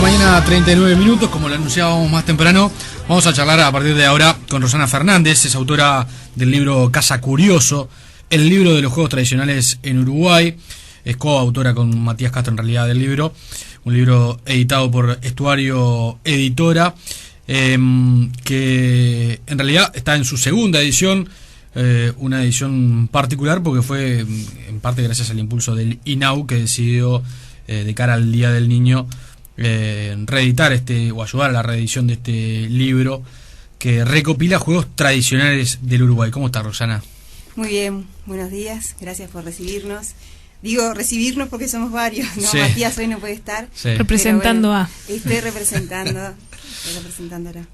mañana, 39 minutos, como lo anunciábamos más temprano. Vamos a charlar a partir de ahora con Rosana Fernández, es autora del libro Casa Curioso, el libro de los juegos tradicionales en Uruguay. Es coautora con Matías Castro, en realidad, del libro. Un libro editado por Estuario Editora, que en realidad está en su segunda edición. Una edición particular porque fue en parte gracias al impulso del INAU, que decidió de cara al Día del Niño reeditar o ayudar a la reedición de este libro que recopila juegos tradicionales del Uruguay. ¿Cómo está, Rosana? Muy bien, buenos días, gracias por recibirnos. Digo recibirnos porque somos varios, ¿no? Sí. Matías hoy no puede estar. Sí. Representando bueno, a... Estoy representándola.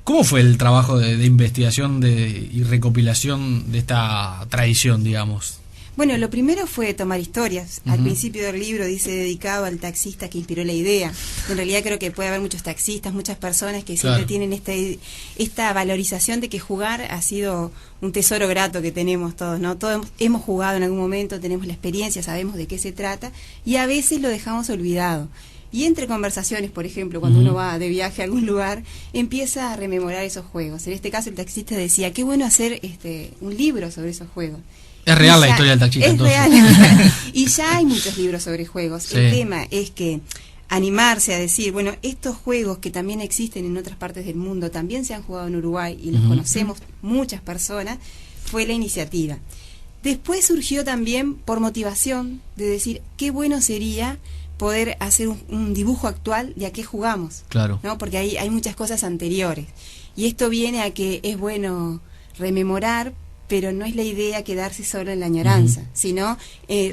¿Cómo fue el trabajo de investigación y recopilación de esta tradición, digamos? Bueno, lo primero fue tomar historias. Al principio del libro dice dedicado al taxista que inspiró la idea. En realidad creo que puede haber muchos taxistas, muchas personas que siempre tienen esta valorización de que jugar ha sido un tesoro grato que tenemos todos, ¿no? Todos hemos jugado en algún momento, tenemos la experiencia, sabemos de qué se trata y a veces lo dejamos olvidado. Y entre conversaciones, por ejemplo, cuando uno va de viaje a algún lugar, empieza a rememorar esos juegos. En este caso el taxista decía, qué bueno hacer un libro sobre esos juegos. Es real la historia del taxista, es entonces. Real. Y ya hay muchos libros sobre juegos. Sí. El tema es que animarse a decir, bueno, estos juegos que también existen en otras partes del mundo, también se han jugado en Uruguay y los conocemos muchas personas, fue la iniciativa. Después surgió también por motivación de decir, qué bueno sería poder hacer un dibujo actual de a qué jugamos, Claro. ¿no? Porque hay muchas cosas anteriores. Y esto viene a que es bueno rememorar, pero no es la idea quedarse solo en la añoranza, sino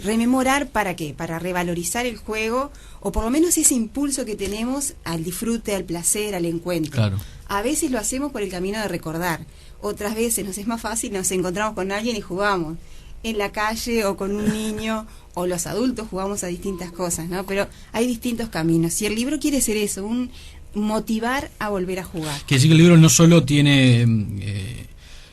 rememorar ¿para qué? Para revalorizar el juego, o por lo menos ese impulso que tenemos al disfrute, al placer, al encuentro. Claro. A veces lo hacemos por el camino de recordar, otras veces nos es más fácil, nos encontramos con alguien y jugamos en la calle o con un niño, o los adultos jugamos a distintas cosas, ¿no? Pero hay distintos caminos, y el libro quiere ser eso, un motivar a volver a jugar. Quiere decir que el libro no solo tiene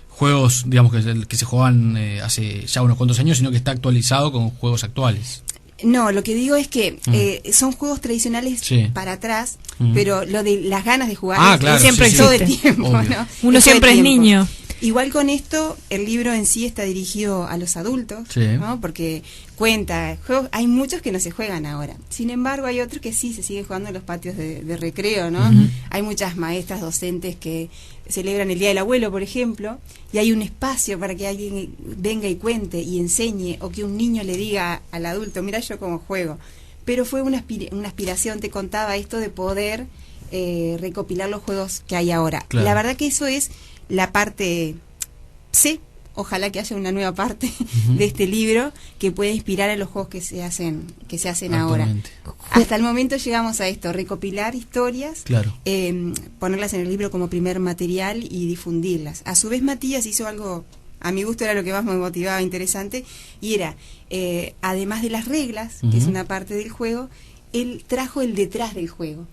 juegos, digamos, que se juegan hace ya unos cuantos años, sino que está actualizado con juegos actuales. No, lo que digo es que son juegos tradicionales para atrás, pero lo de las ganas de jugar claro, siempre sí, todo sí. el tiempo, Obvio. ¿no? Uno siempre es niño. Igual con esto, el libro en sí está dirigido a los adultos, ¿no? Porque cuenta, juegos, hay muchos que no se juegan ahora. Sin embargo, hay otros que sí se siguen jugando en los patios de recreo, ¿no? Hay muchas maestras, docentes que celebran el Día del Abuelo, por ejemplo, y hay un espacio para que alguien venga y cuente y enseñe, o que un niño le diga al adulto, mira yo cómo juego. Pero fue una aspiración, te contaba esto, de poder recopilar los juegos que hay ahora. Claro. La verdad que eso es la parte C, ojalá que haya una nueva parte de este libro que pueda inspirar a los juegos que se hacen ahora. Hasta el momento llegamos a esto, recopilar historias, ponerlas en el libro como primer material y difundirlas. A su vez Matías hizo algo, a mi gusto era lo que más me motivaba, interesante, y era, además de las reglas, que es una parte del juego, él trajo el detrás del juego.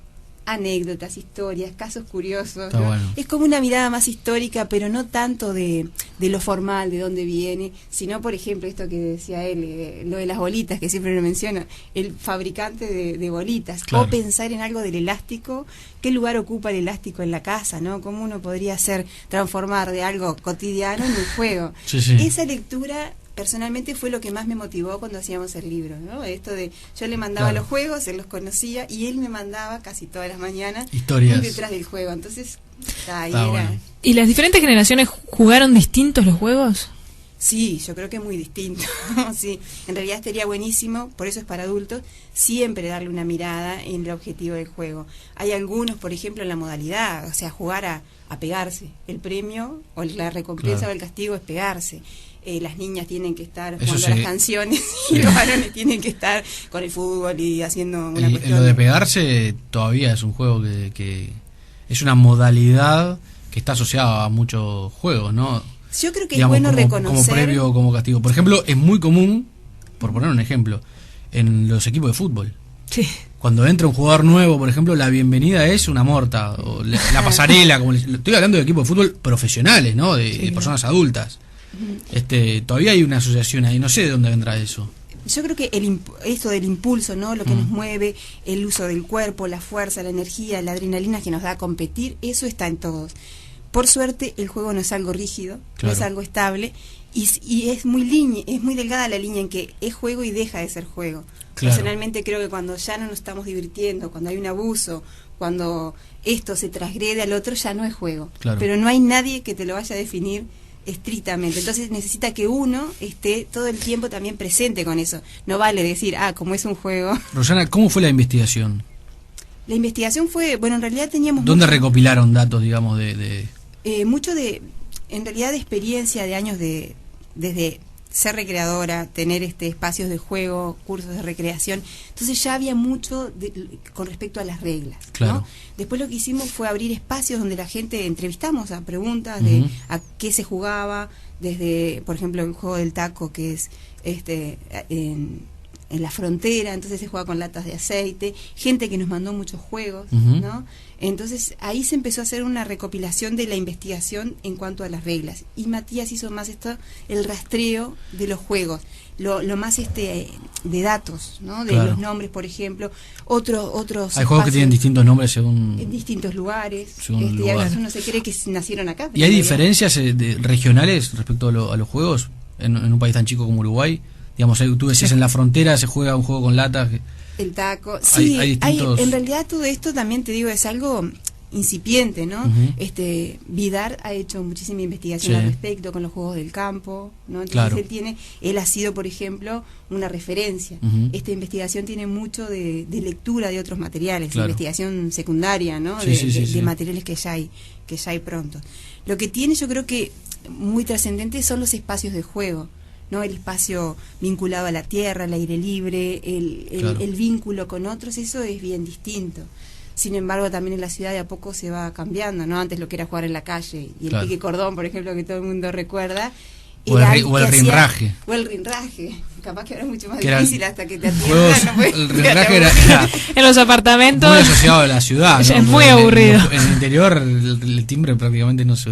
Anécdotas, historias, casos curiosos, ¿no? Bueno. Es como una mirada más histórica, pero no tanto de lo formal, de dónde viene, sino, por ejemplo, esto que decía él, lo de las bolitas, que siempre lo menciona, el fabricante de bolitas, o pensar en algo del elástico, qué lugar ocupa el elástico en la casa, ¿no? Cómo uno podría transformar de algo cotidiano en un juego. Esa lectura personalmente fue lo que más me motivó cuando hacíamos el libro, ¿no? Esto de, yo le mandaba los juegos, él los conocía y él me mandaba casi todas las mañanas historias detrás del juego. Entonces, ahí era. Bueno. ¿Y las diferentes generaciones jugaron distintos los juegos? Sí, yo creo que muy distinto. Sí, en realidad estaría buenísimo, por eso es para adultos, siempre darle una mirada en el objetivo del juego. Hay algunos, por ejemplo, en la modalidad, o sea, jugar a pegarse. El premio o la recompensa o el castigo es pegarse. Las niñas tienen que estar jugando las canciones y los varones tienen que estar con el fútbol y haciendo una cuestión. Lo de pegarse todavía es un juego que es una modalidad que está asociada a muchos juegos, ¿no? Yo creo que es bueno reconocer. Como previo o como castigo. Por ejemplo, es muy común, por poner un ejemplo, en los equipos de fútbol. Sí. Cuando entra un jugador nuevo, por ejemplo, la bienvenida es una morta, o la pasarela, estoy hablando de equipos de fútbol profesionales, ¿no? De personas adultas. Todavía hay una asociación ahí, no sé de dónde vendrá eso. Yo creo que esto del impulso, ¿no? Lo que nos mueve, el uso del cuerpo, la fuerza, la energía, la adrenalina que nos da a competir, eso está en todos. Por suerte, el juego no es algo rígido, no es algo estable, y es muy delgada la línea en que es juego y deja de ser juego. Personalmente creo que cuando ya no nos estamos divirtiendo, cuando hay un abuso, cuando esto se transgrede al otro, ya no es juego. Pero no hay nadie que te lo vaya a definir estrictamente. Entonces necesita que uno esté todo el tiempo también presente con eso. No vale decir, como es un juego. Rosana, ¿cómo fue la investigación? La investigación fue, bueno, en realidad teníamos... ¿Dónde recopilaron datos, digamos, mucho en realidad de experiencia de años desde ser recreadora, tener espacios de juego, cursos de recreación. Entonces ya había mucho con respecto a las reglas, ¿no? Después lo que hicimos fue abrir espacios donde la gente entrevistamos a preguntas de a qué se jugaba, desde, por ejemplo, el juego del taco, que es en la frontera, entonces se juega con latas de aceite, gente que nos mandó muchos juegos, ¿no? Entonces ahí se empezó a hacer una recopilación de la investigación en cuanto a las reglas, y Matías hizo más el rastreo de los juegos, lo más de datos, ¿no? De los nombres, por ejemplo, otros hay juegos que tienen distintos nombres según en distintos lugares, lugar. Y a veces uno se cree que nacieron acá. ¿Y hay diferencias regionales respecto a los juegos en un país tan chico como Uruguay? Digamos, tú decías en la frontera se juega un juego con latas. El taco. Sí, hay en realidad todo esto también te digo es algo incipiente, ¿no? Vidar ha hecho muchísima investigación al respecto con los juegos del campo, ¿no? Entonces él ha sido, por ejemplo, una referencia. Esta investigación tiene mucho de lectura de otros materiales, investigación secundaria, ¿no? De materiales que ya hay pronto. Lo que tiene, yo creo que muy trascendente son los espacios de juego, ¿no? El espacio vinculado a la tierra, al aire libre, el vínculo con otros, eso es bien distinto. Sin embargo, también en la ciudad de a poco se va cambiando, ¿no? Antes lo que era jugar en la calle y el pique cordón, por ejemplo, que todo el mundo recuerda. O el rinraje. O el rinraje. Capaz que era mucho más difícil hasta que te atiendan. El rinraje era en los apartamentos. Muy asociado a la ciudad, ¿no? Es muy aburrido. En el interior el timbre prácticamente no se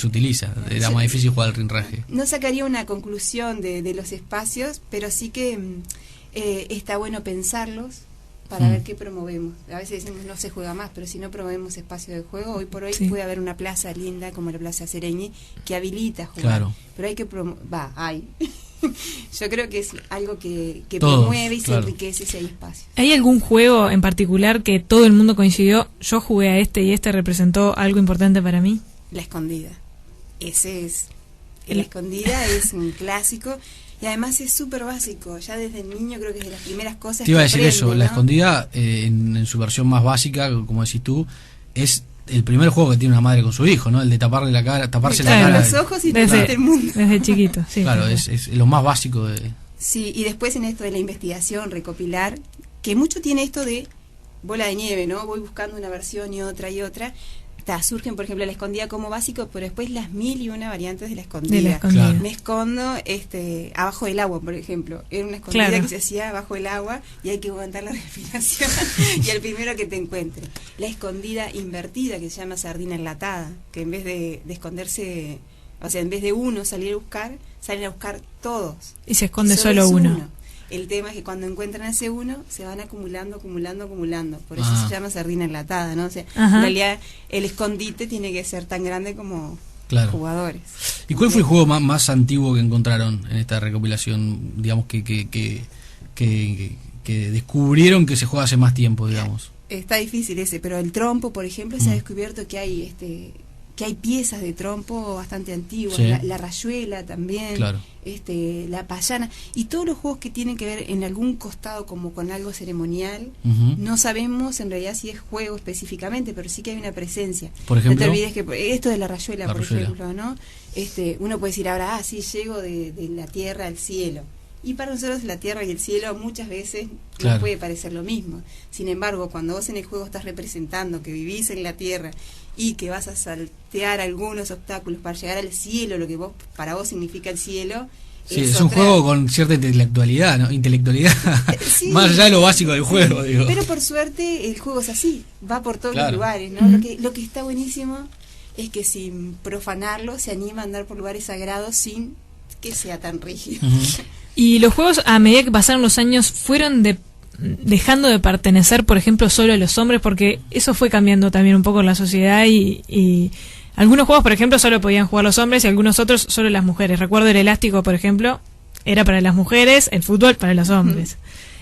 utiliza. Era más difícil jugar al rinraje. No sacaría una conclusión de los espacios, pero sí que está bueno pensarlos para ver qué promovemos. A veces decimos no se juega más, pero si no promovemos espacios de juego, hoy por hoy puede haber una plaza linda como la Plaza Sereñi que habilita jugar. Pero hay que yo creo que es algo que promueve y se enriquece si hay espacio. ¿Hay algún juego en particular que todo el mundo coincidió? Yo jugué a y representó algo importante para mí. La escondida. La escondida es un clásico. Y además es súper básico, ya desde el niño creo que es de las primeras cosas. Te iba a decir aprende, eso, ¿no? La escondida en su versión más básica, como decís tú, es el primer juego que tiene una madre con su hijo, ¿no? El de taparse la cara. Los ojos y taparte el mundo. Desde chiquito, sí. Claro, es lo más básico de... Sí, y después en esto de la investigación, recopilar, que mucho tiene esto de bola de nieve, ¿no? Voy buscando una versión y otra. Surgen, por ejemplo, la escondida como básico, pero después las 1001 variantes de la escondida. Claro. Me escondo abajo del agua, por ejemplo. Era una escondida que se hacía abajo del agua y hay que aguantar la respiración y el primero que te encuentre. La escondida invertida, que se llama sardina enlatada, que en vez de esconderse, o sea, en vez de uno salir a buscar, salen a buscar todos. Y se esconde solo uno. El tema es que cuando encuentran a ese uno, se van acumulando. Por eso se llama sardina enlatada, ¿no? O sea, en realidad el escondite tiene que ser tan grande como jugadores. ¿Y cuál fue el juego más antiguo que encontraron en esta recopilación? Digamos que descubrieron que se juega hace más tiempo, digamos. Está difícil ese, pero el trompo, por ejemplo, se ha descubierto que hay piezas de trompo bastante antiguas, la rayuela también, la payana, y todos los juegos que tienen que ver en algún costado como con algo ceremonial, no sabemos en realidad si es juego específicamente, pero sí que hay una presencia. Por ejemplo, no te olvides que esto de la rayuela, ejemplo, ¿no? Uno puede decir ahora, sí, llego de la tierra al cielo. Y para nosotros la tierra y el cielo muchas veces nos puede parecer lo mismo. Sin embargo, cuando vos en el juego estás representando que vivís en la tierra y que vas a saltear algunos obstáculos para llegar al cielo, lo que para vos significa el cielo. Sí, es un juego con cierta intelectualidad, ¿no? Más allá de lo básico del juego, digo. Pero por suerte el juego es así, va por todos los lugares, ¿no? Lo que está buenísimo es que sin profanarlo se anima a andar por lugares sagrados sin que sea tan rígido. Y los juegos, a medida que pasaron los años, fueron dejando de pertenecer, por ejemplo, solo a los hombres, porque eso fue cambiando también un poco en la sociedad y algunos juegos, por ejemplo, solo podían jugar los hombres y algunos otros solo las mujeres. Recuerdo el elástico, por ejemplo, era para las mujeres, el fútbol para los hombres.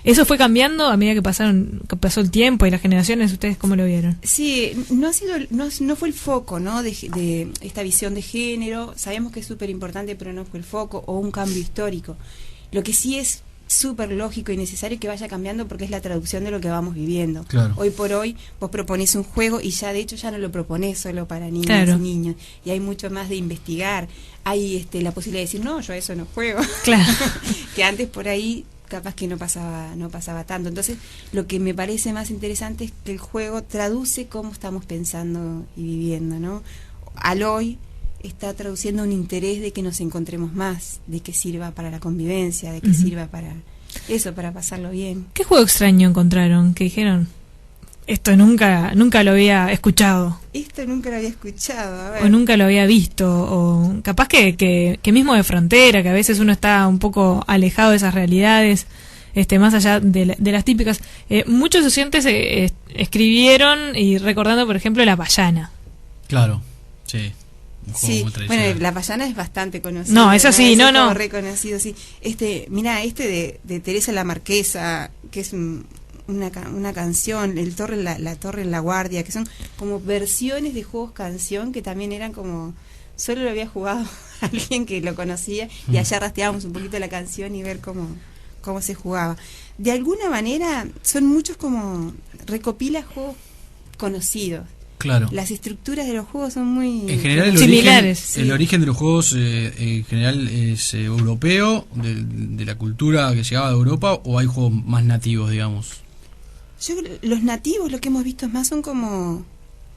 ¿Eso fue cambiando a medida que pasó el tiempo y las generaciones? ¿Ustedes cómo lo vieron? Sí, no fue el foco, ¿no? De esta visión de género. Sabemos que es súper importante, pero no fue el foco o un cambio histórico. Lo que sí es súper lógico y necesario que vaya cambiando porque es la traducción de lo que vamos viviendo. Claro. Hoy por hoy vos proponés un juego y ya de hecho ya no lo proponés solo para niñas Claro. y niños. Y hay mucho más de investigar. Hay la posibilidad de decir, no, yo a eso no juego. Claro. Que antes por ahí capaz que no pasaba tanto. Entonces, lo que me parece más interesante es que el juego traduce cómo estamos pensando y viviendo, ¿no? Al hoy está traduciendo un interés de que nos encontremos más, de que sirva para la convivencia, de que sirva para eso, para pasarlo bien. ¿Qué juego extraño encontraron? Que dijeron, esto nunca lo había escuchado. Esto nunca lo había escuchado, a ver. O nunca lo había visto, o capaz que mismo de frontera, que a veces uno está un poco alejado de esas realidades, más allá de las típicas. Muchos oyentes escribieron y recordando, por ejemplo, la payana. Claro, sí. Sí, bueno, la payana es bastante conocida. No, eso sí, no. Reconocido, sí. Mirá, de Teresa la Marquesa, que es una canción, la Torre en la Guardia, que son como versiones de juegos canción que también eran como, solo lo había jugado alguien que lo conocía y allá rastreábamos un poquito la canción y ver cómo se jugaba. De alguna manera son muchos como recopila juegos conocidos. Claro. Las estructuras de los juegos son muy en general similares. El origen de los juegos en general es europeo, de la cultura que llegaba de Europa, o hay juegos más nativos, digamos. Yo creo los nativos lo que hemos visto más son como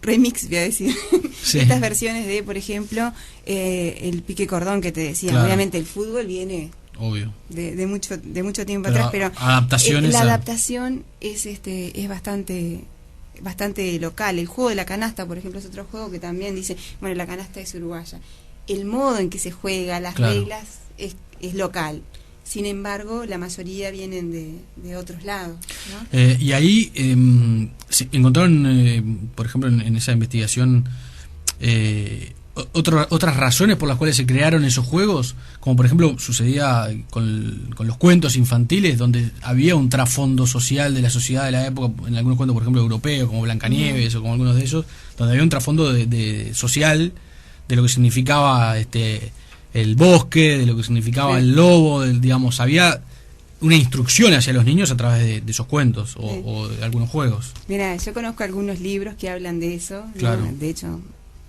remix, voy a decir. Sí. Estas versiones de, por ejemplo, el pique cordón que te decía. Claro. Obviamente el fútbol viene obvio de mucho tiempo pero atrás, pero adaptaciones la adaptación es bastante local. El juego de la canasta, por ejemplo, es otro juego que también dice, bueno, la canasta es uruguaya. El modo en que se juega, las reglas, es local. Sin embargo, la mayoría vienen de otros lados, ¿no? Y ahí encontraron, por ejemplo, en esa investigación, otras razones por las cuales se crearon esos juegos, como por ejemplo sucedía con los cuentos infantiles, donde había un trasfondo social de la sociedad de la época, en algunos cuentos, por ejemplo, europeos, como Blancanieves o como algunos de esos, donde había un trasfondo de social, de lo que significaba el bosque, de lo que significaba el lobo, digamos, había una instrucción hacia los niños a través de esos cuentos o de algunos juegos. Mira, yo conozco algunos libros que hablan de eso, claro. ¿no? De hecho,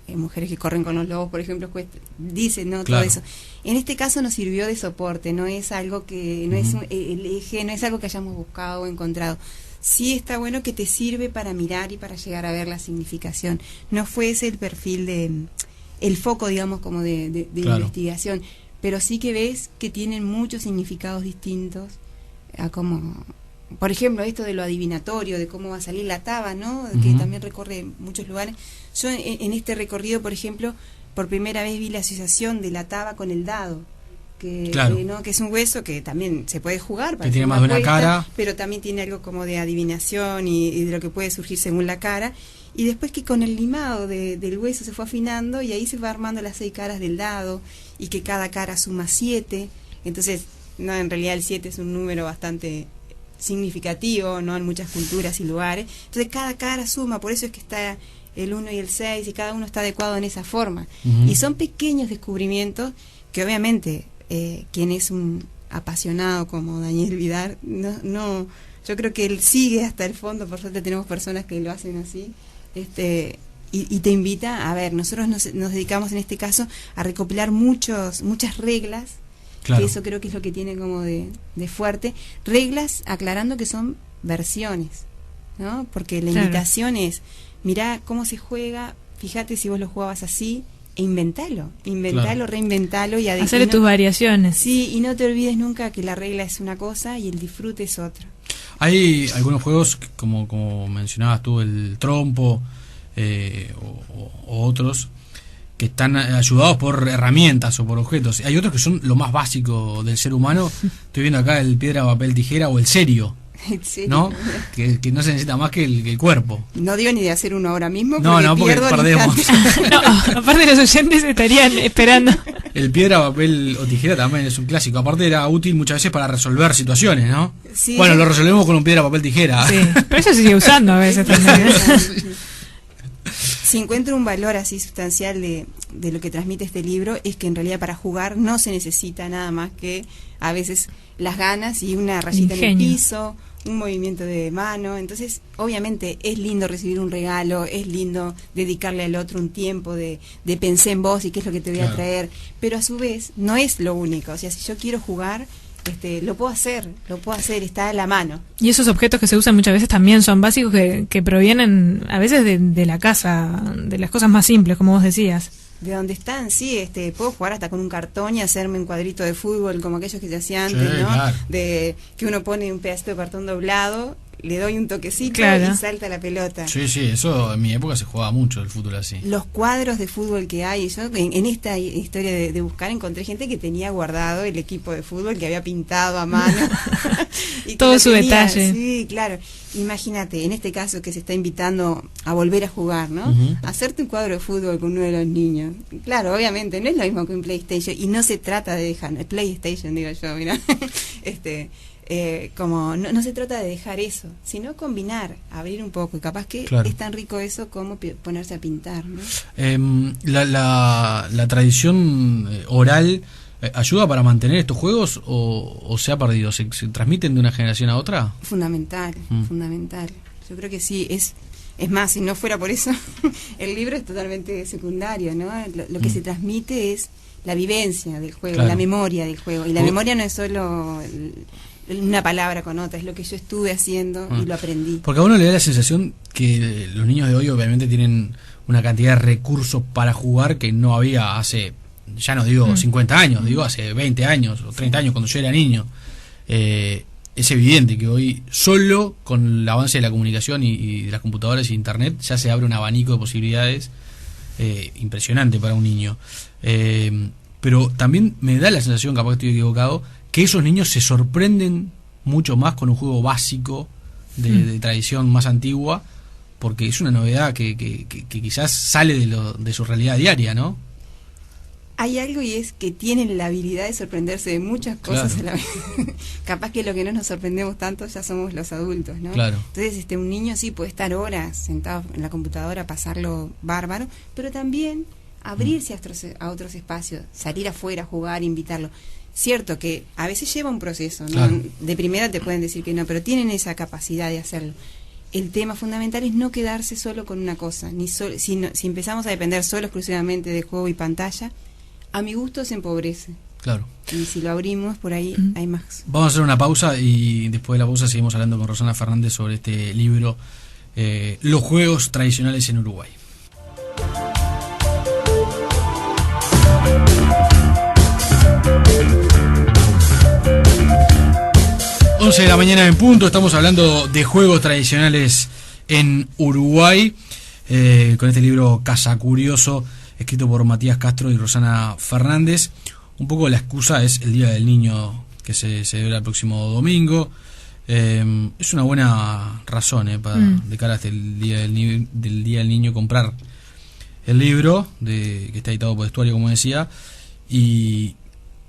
Mujeres que corren con los lobos, por ejemplo, dicen, ¿no? Claro. Todo eso. En este caso nos sirvió de soporte, no es algo que, no es el eje, no es algo que hayamos buscado o encontrado. Sí está bueno que te sirve para mirar y para llegar a ver la significación. No fue ese el perfil el foco, digamos, como de claro. investigación, pero sí que ves que tienen muchos significados distintos a como, por ejemplo, esto de lo adivinatorio, de cómo va a salir la taba, ¿no? Que también recorre muchos lugares. Yo en este recorrido, por ejemplo, por primera vez vi la asociación de la taba con el dado, que, claro. ¿no? Que es un hueso que también se puede jugar, que tiene más de una cara, pero también tiene algo como de adivinación y de lo que puede surgir según la cara. Y después que con el limado del hueso se fue afinando y ahí se va armando las 6 caras del dado y que cada cara suma 7. Entonces, no, en realidad el 7 es un número bastante significativo, ¿no? En muchas culturas y lugares. Entonces cada cara suma, por eso es que está el 1 y el 6 y cada uno está adecuado en esa forma. Y son pequeños descubrimientos que obviamente quien es un apasionado como Daniel Vidar, no, yo creo que él sigue hasta el fondo, por suerte tenemos personas que lo hacen así. Y te invita a ver, nosotros nos dedicamos en este caso a recopilar muchas reglas, claro. Que eso creo que es lo que tiene como de fuerte, reglas aclarando que son versiones, ¿no? Porque la invitación es, mirá cómo se juega, fíjate si vos lo jugabas así, e inventalo, claro. Reinventalo y hacerle tus variaciones. Sí, y no te olvides nunca que la regla es una cosa y el disfrute es otra. Hay algunos juegos, como mencionabas tú, el trompo o otros, que están ayudados por herramientas o por objetos. Hay otros que son lo más básico del ser humano. Estoy viendo acá el piedra, papel, tijera o el serio, ¿no? Que no se necesita más que el cuerpo. No digo ni de hacer uno ahora mismo, porque pierdo perdemos. No, aparte los oyentes estarían esperando. El piedra, papel o tijera también es un clásico. Aparte era útil muchas veces para resolver situaciones, ¿no? Sí. Bueno, lo resolvemos con un piedra, papel, tijera. Sí, pero eso se sigue usando a veces también. Si encuentro un valor así sustancial de lo que transmite este libro, es que en realidad para jugar no se necesita nada más que a veces las ganas y una rayita en el piso, un movimiento de mano. Entonces, obviamente es lindo recibir un regalo, es lindo dedicarle al otro un tiempo de pensé en vos y qué es lo que te voy a traer, pero a su vez no es lo único. O sea, si yo quiero jugar, lo puedo hacer, está a la mano. Y esos objetos que se usan muchas veces también son básicos que provienen a veces de la casa, de las cosas más simples, como vos decías. De donde están, sí, puedo jugar hasta con un cartón y hacerme un cuadrito de fútbol como aquellos que se hacían antes, ¿no? Claro. De que uno pone un pedacito de cartón doblado, le doy un toquecito y salta la pelota. Sí, eso en mi época se jugaba mucho el fútbol así. Los cuadros de fútbol que hay, yo en esta historia de buscar encontré gente que tenía guardado el equipo de fútbol que había pintado a mano. Y todo su detalle. Sí, claro. Imagínate, en este caso que se está invitando a volver a jugar, ¿no? Hacerte un cuadro de fútbol con uno de los niños. Claro, obviamente, no es lo mismo que un PlayStation, y no se trata de dejar, PlayStation digo yo, mira, como no se trata de dejar eso, sino combinar, abrir un poco, y capaz que es tan rico eso como ponerse a pintar, ¿no? La tradición oral ayuda para mantener estos juegos o se ha perdido, ¿se transmiten de una generación a otra? Fundamental. Yo creo que sí, es más, si no fuera por eso, el libro es totalmente secundario, ¿no? Lo que se transmite es la vivencia del juego, la memoria del juego, y la memoria no es solo una palabra con otra, es lo que yo estuve haciendo y lo aprendí. Porque a uno le da la sensación que los niños de hoy obviamente tienen una cantidad de recursos para jugar que no había hace, ya no digo 50 años, digo hace 20 años o 30 años cuando yo era niño. Es evidente que hoy solo con el avance de la comunicación y de las computadoras y internet ya se abre un abanico de posibilidades impresionante para un niño. Pero también me da la sensación, capaz que estoy equivocado, que esos niños se sorprenden mucho más con un juego básico de tradición más antigua, porque es una novedad que quizás sale de su realidad diaria, ¿no? Hay algo, y es que tienen la habilidad de sorprenderse de muchas cosas a la vez. Capaz que lo que no nos sorprendemos tanto ya somos los adultos, ¿no? Claro. Entonces un niño sí puede estar horas sentado en la computadora, pasarlo bárbaro, pero también abrirse a otros espacios, salir afuera, jugar, invitarlo. Cierto que a veces lleva un proceso, ¿no? Claro. De primera te pueden decir que no, pero tienen esa capacidad de hacerlo. El tema fundamental es no quedarse solo con una cosa, si empezamos a depender solo exclusivamente de juego y pantalla, a mi gusto se empobrece. Claro. Y si lo abrimos, por ahí hay más. Vamos a hacer una pausa y después de la pausa seguimos hablando con Rosana Fernández sobre este libro, Los juegos tradicionales en Uruguay. De la mañana en punto, estamos hablando de juegos tradicionales en Uruguay, con este libro Casa Curioso, escrito por Matías Castro y Rosana Fernández. Un poco la excusa es el Día del Niño, que se celebra el próximo domingo. Es una buena razón de cara hasta el Día del Niño comprar el libro que está editado por Estuario, como decía, y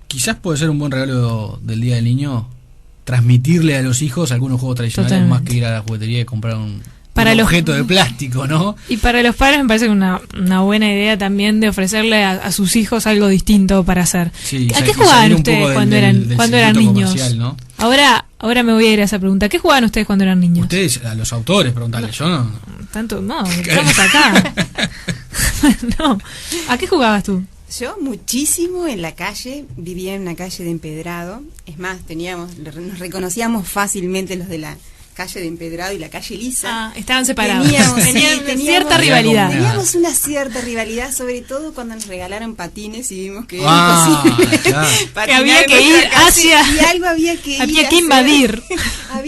quizás puede ser un buen regalo del Día del Niño transmitirle a los hijos algunos juegos tradicionales. Totalmente. Más que ir a la juguetería y comprar un objeto de plástico, ¿no? Y para los padres me parece una buena idea también de ofrecerle a sus hijos algo distinto para hacer. Sí, ¿A qué jugaban ustedes cuando eran niños? ¿No? Ahora me voy a ir a esa pregunta. ¿Qué jugaban ustedes cuando eran niños? Ustedes, a los autores, preguntarle. Yo no. Tanto, no, estamos acá. No. ¿A qué jugabas tú? Yo muchísimo en la calle, vivía en una calle de empedrado, es más, nos reconocíamos fácilmente los de la calle de empedrado y la calle lisa. Estaban separados. Teníamos cierta rivalidad. Teníamos una cierta rivalidad, sobre todo cuando nos regalaron patines y vimos que era imposible que había que ir hacia... Y algo había que invadir.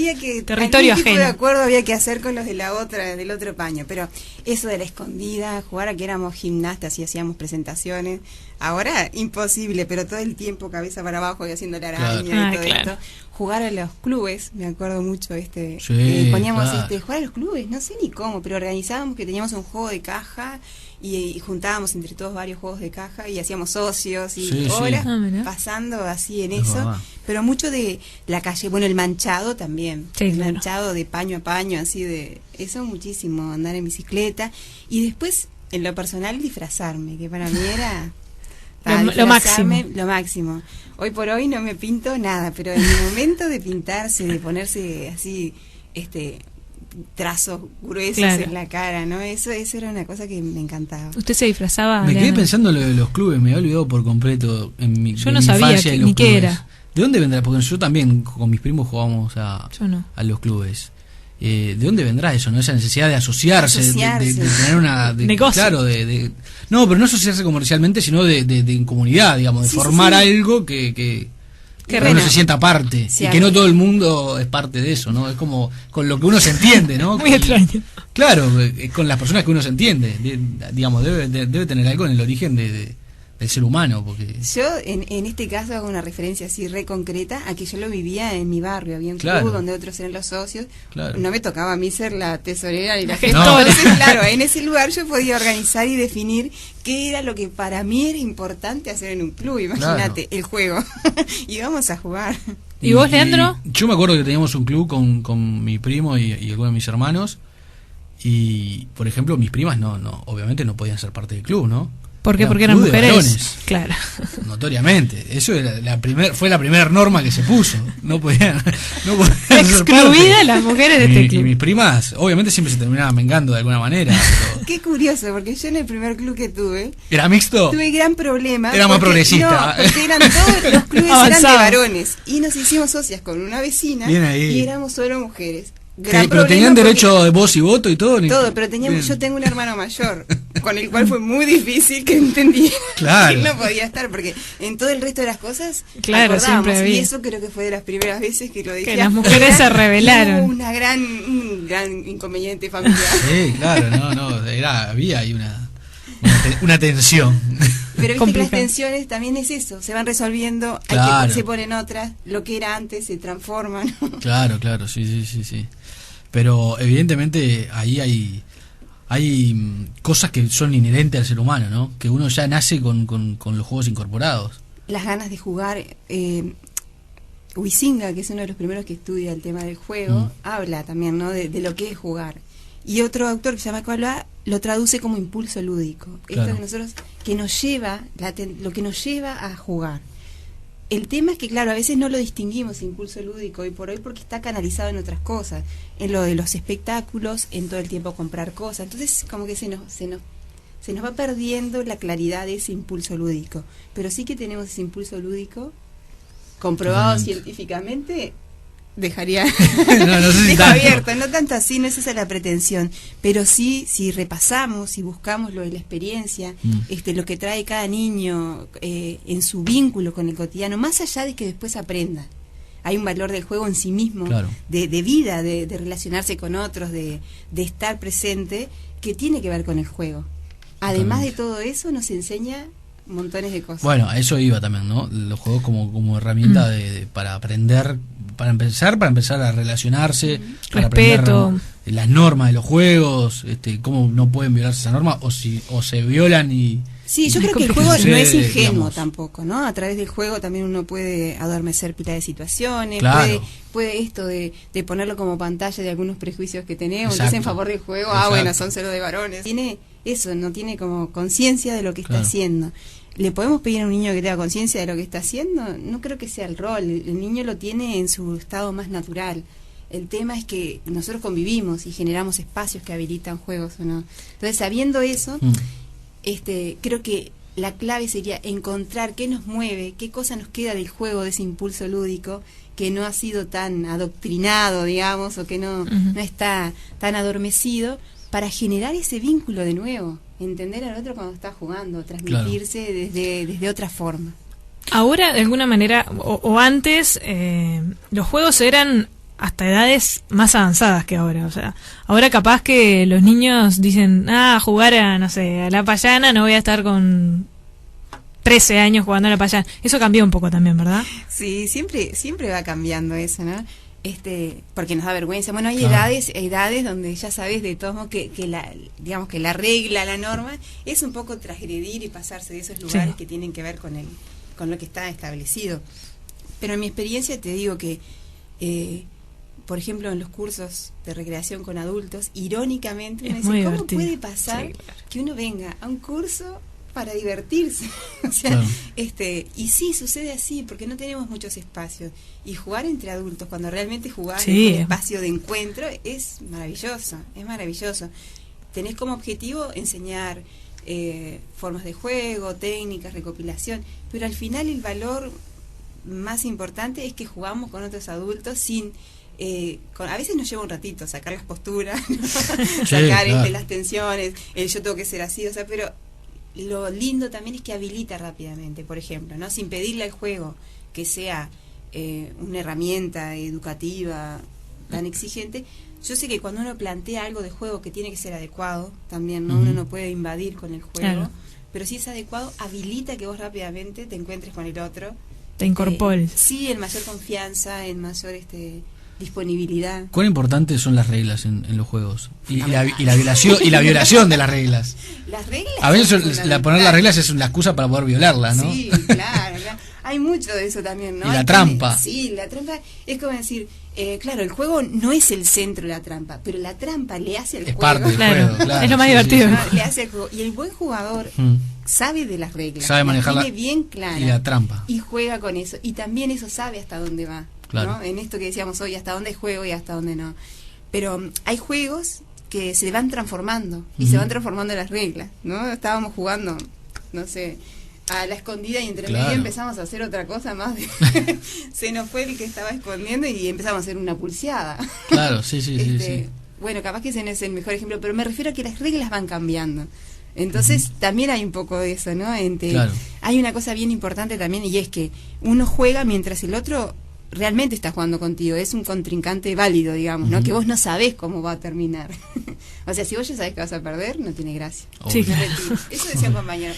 había que territorio algún tipo ajeno. de acuerdo había que hacer con los de la otra, del otro paño, pero eso de la escondida, jugar a que éramos gimnastas y hacíamos presentaciones, ahora imposible, pero todo el tiempo cabeza para abajo y haciendo la araña y todo esto. Jugar a los clubes, me acuerdo mucho, poníamos jugar a los clubes, no sé ni cómo, pero organizábamos que teníamos un juego de caja y juntábamos entre todos varios juegos de caja y hacíamos socios y horas pasando así en eso, verdad. Pero mucho de la calle, bueno, el manchado también, el manchado de paño a paño, así de eso muchísimo, andar en bicicleta y después en lo personal disfrazarme, que para mí era lo máximo. Hoy por hoy no me pinto nada, pero en el momento de pintarse, de ponerse así, trazos gruesos en la cara, ¿no? Eso era una cosa que me encantaba. ¿Usted se disfrazaba? Me quedé pensando en lo de los clubes, me había olvidado por completo en mi Yo no sabía ni qué era. ¿De dónde vendrá? Porque yo también con mis primos jugábamos a los clubes. ¿De dónde vendrá eso, no? Esa necesidad de asociarse. De tener una... negocio. Claro, no, pero no asociarse comercialmente, sino de comunidad, digamos, de formar algo que uno se sienta parte y que no todo el mundo es parte de eso, ¿no? Es como con lo que uno se entiende, ¿no? Muy extraño. Claro, con las personas que uno se entiende, digamos, debe tener algo en el origen del ser humano, porque yo en este caso hago una referencia así re concreta a que yo lo vivía en mi barrio, había un club donde otros eran los socios, no me tocaba a mí ser la tesorera ni la gestora, entonces claro, en ese lugar yo podía organizar y definir qué era lo que para mí era importante hacer en un club, imagínate, el juego, y vamos a jugar. ¿Y vos, Leandro? Yo me acuerdo que teníamos un club con mi primo y algunos de mis hermanos, y por ejemplo mis primas obviamente no podían ser parte del club, ¿no? ¿Por qué? Porque eran mujeres. Claro. Notoriamente. Eso era fue la primera norma que se puso. No podían excluidas las mujeres de este club. Y mis primas, obviamente, siempre se terminaban vengando de alguna manera. Pero... Qué curioso, porque yo en el primer club que tuve... ¿Era mixto? Tuve gran problema. Era más progresista. No, porque todos los clubes eran de varones. Y nos hicimos socias con una vecina y éramos solo mujeres. Pero tenían derecho de voz y voto y todo. Todo, pero yo tengo un hermano mayor, con el cual fue muy difícil que entendiera que no podía estar, porque en todo el resto de las cosas siempre había. Y eso creo que fue de las primeras veces que lo dije. Que las mujeres se rebelaron. Un gran inconveniente familiar. Sí, claro, había ahí una tensión. Pero viste que las tensiones también es eso, se van resolviendo, se ponen otras, lo que era antes se transforma, ¿no? Claro, sí. Pero evidentemente ahí hay cosas que son inherentes al ser humano, ¿no? Que uno ya nace con los juegos incorporados. Las ganas de jugar. Huizinga, que es uno de los primeros que estudia el tema del juego, habla también, ¿no? De lo que es jugar. Y otro autor que se llama Coalba lo traduce como impulso lúdico. Esto que nosotros, que nos lleva, lo que nos lleva a jugar. El tema es que, claro, a veces no lo distinguimos, impulso lúdico, hoy por hoy, porque está canalizado en otras cosas, en lo de los espectáculos, en todo el tiempo comprar cosas. Entonces, como que se nos va perdiendo la claridad de ese impulso lúdico. Pero sí que tenemos ese impulso lúdico comprobado científicamente. Dejaría abierto, no tanto así, no es esa la pretensión, pero sí, si repasamos, si buscamos lo de la experiencia, lo que trae cada niño en su vínculo con el cotidiano, más allá de que después aprenda. Hay un valor del juego en sí mismo, de vida, de relacionarse con otros, de estar presente, que tiene que ver con el juego. Además de todo eso, nos enseña montones de cosas. Bueno, a eso iba también, ¿no? Los juegos como herramienta para aprender, para empezar a relacionarse, para respeto, aprender las normas de los juegos, cómo no pueden violarse esa norma, o se violan y... Sí, yo creo que el juego no es ingenuo tampoco, ¿no? A través del juego también uno puede adormecer pila de situaciones, puede esto de ponerlo como pantalla de algunos prejuicios que tenemos, entonces en favor del juego, bueno, son solo de varones. Tiene eso, no tiene como conciencia de lo que está haciendo. ¿Le podemos pedir a un niño que tenga conciencia de lo que está haciendo? No creo que sea el rol, el niño lo tiene en su estado más natural. El tema es que nosotros convivimos y generamos espacios que habilitan juegos, ¿o no? Entonces, sabiendo eso, creo que la clave sería encontrar qué nos mueve, qué cosa nos queda del juego, de ese impulso lúdico que no ha sido tan adoctrinado, digamos, o que no está tan adormecido, para generar ese vínculo de nuevo, entender al otro cuando está jugando, transmitirse desde otra forma. Ahora, de alguna manera, o antes, los juegos eran hasta edades más avanzadas que ahora. O sea, ahora capaz que los niños dicen, jugar a, no sé, a la payana, no voy a estar con 13 años jugando a la payana. Eso cambió un poco también, ¿verdad? Sí, siempre va cambiando eso, ¿no? Porque nos da vergüenza. Bueno, hay Claro. edades donde ya sabes de todos modos que la regla, la norma, es un poco transgredir y pasarse de esos lugares que tienen que ver con lo que está establecido. Pero en mi experiencia te digo que, por ejemplo, en los cursos de recreación con adultos, irónicamente, uno Es muy dice, ¿cómo divertido. puede pasar Sí, claro. que uno venga a un curso para divertirse? O sea, Claro. y sí, sucede así, porque no tenemos muchos espacios. Y jugar entre adultos, cuando realmente jugás Sí. en un espacio de encuentro, es maravilloso, es maravilloso. Tenés como objetivo enseñar formas de juego, técnicas, recopilación, pero al final el valor más importante es que jugamos con otros adultos sin... a veces nos lleva un ratito sacar las posturas, ¿no? Sacar claro. las tensiones, yo tengo que ser así, o sea, pero lo lindo también es que habilita rápidamente, por ejemplo, ¿no? Sin pedirle al juego que sea una herramienta educativa tan exigente. Yo sé que cuando uno plantea algo de juego que tiene que ser adecuado también, ¿no? Uno no puede invadir con el juego, Claro. pero si es adecuado, habilita que vos rápidamente te encuentres con el otro. Te incorpores. Sí, en mayor confianza, en mayor disponibilidad. ¿Cuán importantes son las reglas en los juegos? Y la violación de las reglas. Las reglas. A veces son poner las fundamentales. reglas es una excusa para poder violarlas, ¿no? Sí, claro. Hay mucho de eso también, ¿no? Y la trampa. Sí, la trampa es como decir, claro, el juego no es el centro de la trampa, pero la trampa le hace al Es juego. parte del Claro, juego, claro. es lo más sí, divertido. sí, Le hace al juego. Y el buen jugador Mm. sabe de las reglas, Sabe las manejarla tiene bien claras y la trampa. y juega con eso. Y también eso sabe hasta dónde va, Claro. ¿no? En esto que decíamos hoy, hasta dónde juego y hasta dónde no. Pero hay juegos que se van transformando y se van transformando las reglas, ¿no? Estábamos jugando, no sé, a la escondida y entre Claro. medio empezamos a hacer otra cosa más. Se nos fue el que estaba escondiendo y empezamos a hacer una pulseada. Claro, sí. Bueno, capaz que ese no es el mejor ejemplo, pero me refiero a que las reglas van cambiando. Entonces también hay un poco de eso, ¿no? Claro. Hay una cosa bien importante también, y es que uno juega mientras el otro realmente está jugando contigo. Es un contrincante válido, digamos, ¿no? Que vos no sabés cómo va a terminar. O sea, si vos ya sabés que vas a perder, no tiene gracia. Sí, Obvio. Me retiro. Eso decía un compañero.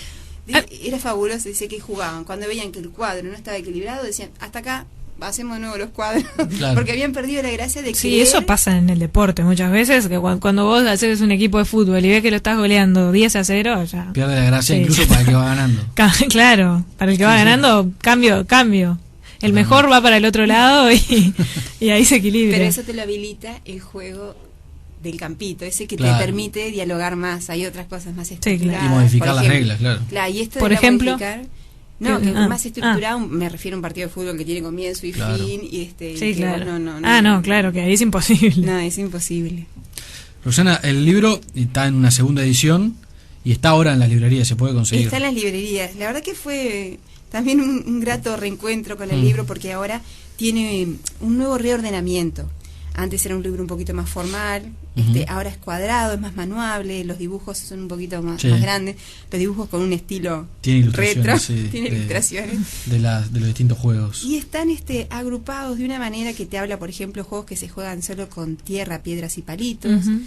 Era fabuloso, decía que jugaban. Cuando veían que el cuadro no estaba equilibrado, decían, hasta acá, hacemos de nuevo los cuadros. Claro. Porque habían perdido la gracia de Sí, creer. eso pasa en el deporte muchas veces, que cuando vos haces un equipo de fútbol y ves que lo estás goleando 10-0, ya... Pierde la gracia Sí. incluso para el que va ganando. Claro, para el que va Sí, sí. ganando, cambio. El mejor va para el otro lado y ahí se equilibra. Pero eso te lo habilita el juego del campito, ese que Claro. te permite dialogar más. Hay otras cosas más claro. estructuradas. Y modificar por las ejemplo. reglas, claro. Claro, y esto Por de la ejemplo, modificar, no, que ah, más estructurado, me refiero a un partido de fútbol que tiene comienzo y Claro. fin. Y y Sí, que claro. vos no, No, claro, que ahí es imposible. No, es imposible. Rosana, el libro está en una segunda edición y está ahora en las librerías, se puede conseguir. Está en las librerías. La verdad que fue también un grato reencuentro con el libro, porque ahora tiene un nuevo reordenamiento. Antes era un libro un poquito más formal, ahora es cuadrado, es más manuable, los dibujos son un poquito más grandes, los dibujos con un estilo Tiene ilustraciones, retro, sí, tiene ilustraciones. de los distintos juegos. Y están agrupados de una manera que te habla, por ejemplo, juegos que se juegan solo con tierra, piedras y palitos, Ujú.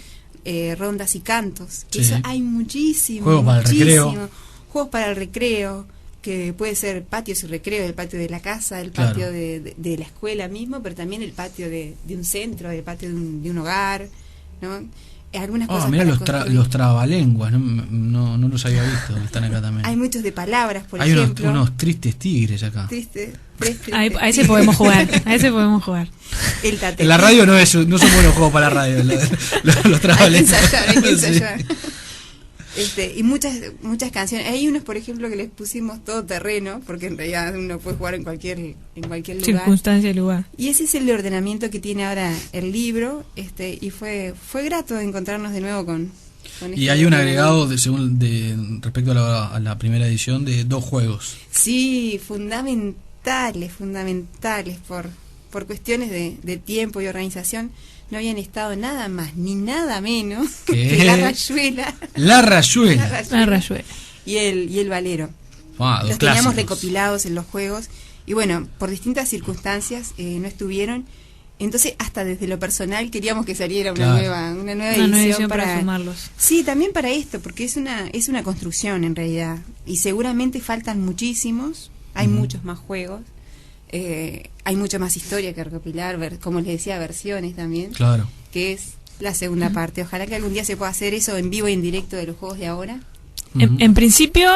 rondas y cantos. Que Sí. eso hay muchísimo. Juegos para el recreo. Juegos para el recreo, que puede ser patios y recreo, el patio de la casa, el Claro. patio de la escuela mismo, pero también el patio de un centro, el patio de un hogar, ¿no? Algunas cosas Mira para los, construir. los trabalenguas, no los había visto, están acá también. Hay muchos de palabras, por Hay ejemplo. unos tristes tigres acá. Triste, A ese podemos jugar, El tate. En la radio no son buenos juegos para la radio, los Hay que trabalenguas. ensayar, hay que Sí. ensayar. Y muchas canciones. Hay unos, por ejemplo, que les pusimos todo terreno, porque en realidad uno puede jugar en cualquier lugar. circunstancia y lugar. Y ese es el ordenamiento que tiene ahora el libro, y fue grato encontrarnos de nuevo con Y hay un agregado respecto a la primera edición de 2 juegos. Sí, fundamentales por cuestiones de tiempo y organización. No habían estado nada más ni nada menos ¿Qué? que la rayuela. La rayuela. La rayuela. Y el valero. Dos Los teníamos clásicos. recopilados en los juegos y bueno, por distintas circunstancias no estuvieron. Entonces, hasta desde lo personal queríamos que saliera una Claro. nueva Una nueva edición edición para sumarlos. Sí, también para esto, porque es una construcción en realidad. Y seguramente faltan muchísimos, hay muchos más juegos, hay mucha más historia que recopilar, como les decía, versiones también. Claro. Que es la segunda parte. Ojalá que algún día se pueda hacer eso en vivo y en directo de los juegos de ahora. En principio,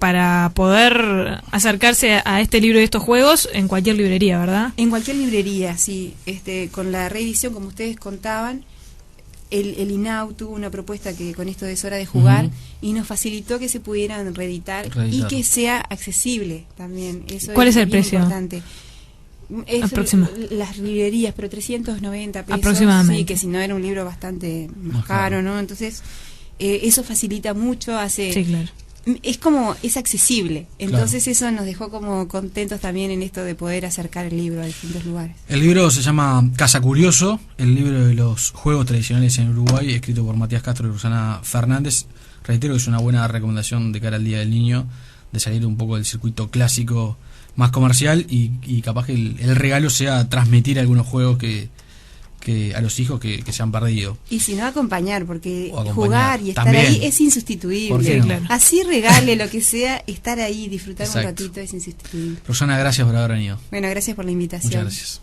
para poder acercarse a este libro de estos juegos, en cualquier librería, ¿verdad? En cualquier librería, sí. Con la reedición, como ustedes contaban, el INAU tuvo una propuesta que con esto es hora de jugar y nos facilitó que se pudieran reeditar y que sea accesible también. Eso ¿Cuál es el precio? Importante. Las librerías, pero 390 pesos. Aproximadamente. Sí, que si no era un libro bastante más caro, ¿no? Entonces, eso facilita mucho, Sí, claro. es accesible. Entonces eso nos dejó como contentos también en esto de poder acercar el libro a distintos lugares. El libro se llama Casa Curioso, el libro de los juegos tradicionales en Uruguay, escrito por Matías Castro y Rosana Fernández. Reitero que es una buena recomendación de cara al Día del Niño, de salir un poco del circuito clásico más comercial y capaz que el regalo sea transmitir algunos juegos que a los hijos que se han perdido. Y si no, acompañar, porque acompañar. jugar y estar También. ahí es insustituible. ¿Por qué no? Claro. Así regale lo que sea, estar ahí, disfrutar Exacto. un ratito es insustituible. Rosana, gracias por haber venido. Bueno, gracias por la invitación. Muchas gracias.